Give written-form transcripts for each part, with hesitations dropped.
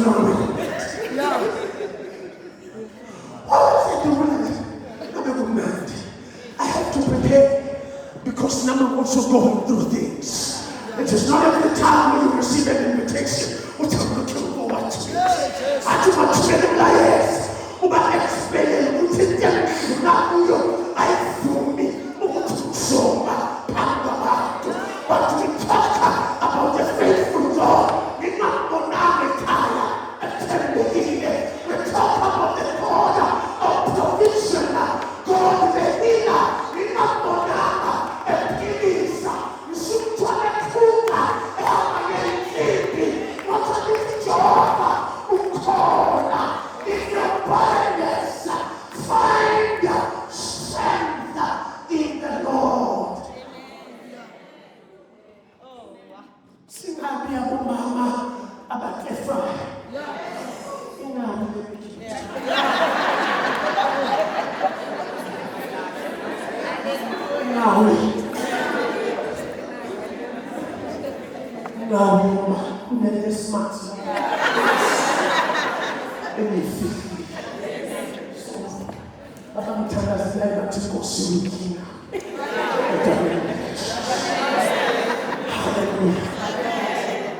not really meant. Why was I doing it? I'm a good man. I have to prepare because number one, also going through things. It is not every time when you receive an invitation, what I'm looking forward to. I do not spend my life. But explain it. I feel me. But we talk about the faithful God. We not go down the tire and tell the healer. We talk about the God of provision. God the healer. We not go down and peace. You should try to cook what a big job. In your barrenness, find strength in the Lord. Sing happy about mama about Ephraim.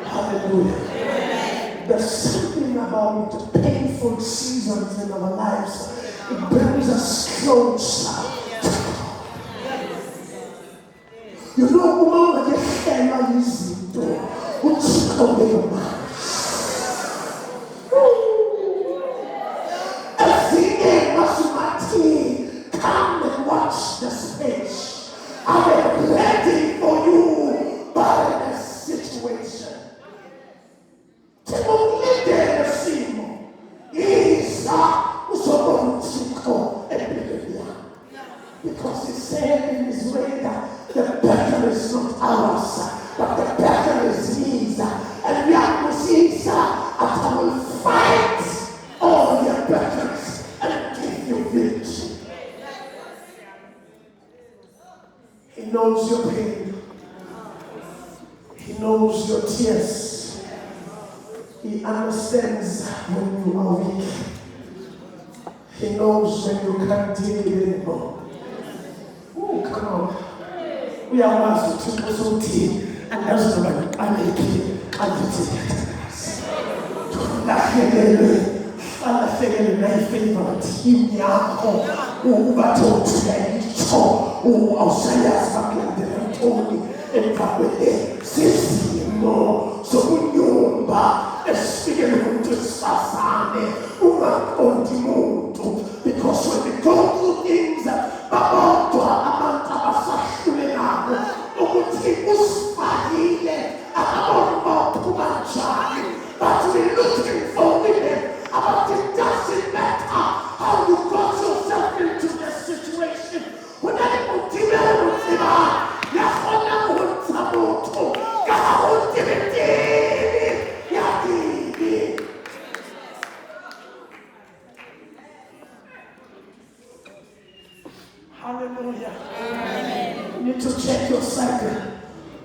Hallelujah. There's something about the painful seasons in our lives. It brings us closer. You know, woman, I just can't easy to come and watch the space. I am ready for you by the situation. Because he said in his way that the battle is not ours, but the battle is his. And we have to see, I will fight all your battles and give you victory. He knows your pain. He knows your tears. He understands when you are weak. He knows when you can't deal with it anymore. Oh, come on. We are ones who took us on tea, and that's the right. I make it. I did it. Father, figure my favorite. Him, Yako. Oh, but oh, today, oh, Australia's fucking the Tony, and Papa, Sissy, no. So, when you speaking to Sasane, because when we go through things, but we're looking for women about it doesn't matter how you got yourself into this situation. When I put you there with him, hallelujah. You need to check your cycle,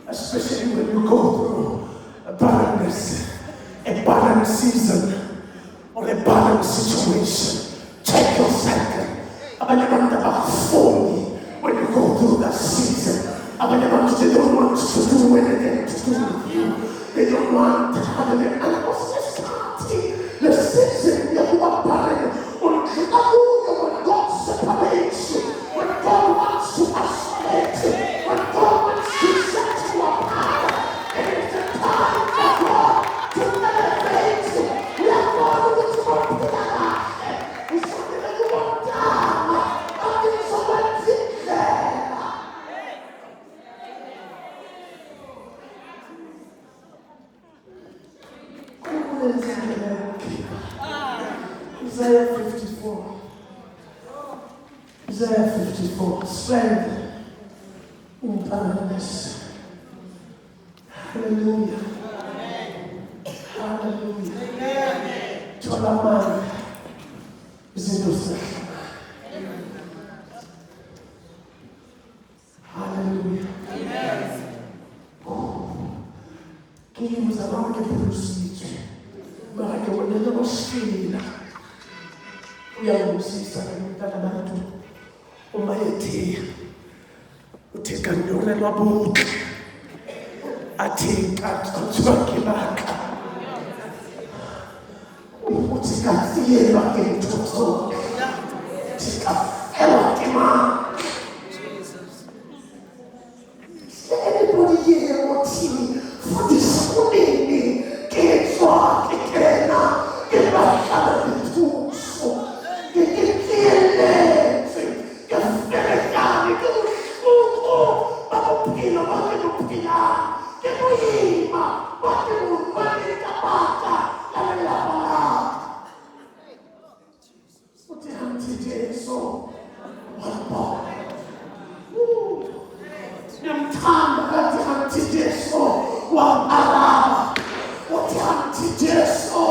especially when you go through a barrenness, a barren season, or a barren situation. Check your cycle. I'm going to when you go through that season. They don't want to do anything to do with you. They don't want to have any. And I was just starting the season you are barren. When God separates you, when God wants to isolate you, when God wants to set you apart, it is the time for God to elevate you. We are going to come together. It's something that you want down. Until someone's in there. Isaiah 54. Isaiah 54. Strength in barrenness. Hallelujah. Hallelujah. Cholaman is interesting. Hallelujah. Quem nos amava que produzir. Maka wena nokusila uyangusisa ngomntana bantu uma ethi uthi kandore lwabuke athi katswakilaka uthi katsiyelwa ngentuthu tikafelwa kema. Anybody here watching for this morning get what it can get back out of the tools get killed get fed get shuto bakupila get muhima bakupila kapata la uti hanti Jesu wala Nyamtamba uti hanti Jesu wala uti hanti Jesu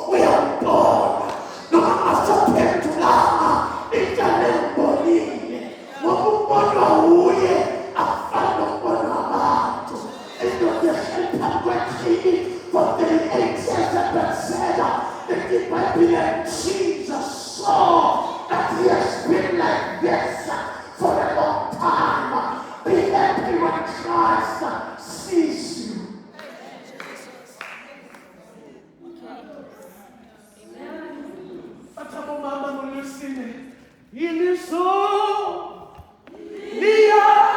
we are born no must pendulama italembo nini mwakumbona uye afano mbona watu endo yashelpa kwekini for the excess of Bethesda that the Bible and Jesus saw that he has been like this for a long time. Be happy when Christ sees you. Atamo mama mulusine. Iniso. Nia.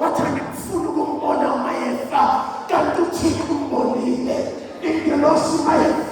Watani mfunu kumbona mayefa kanduti kumbonile ingelosi mayefa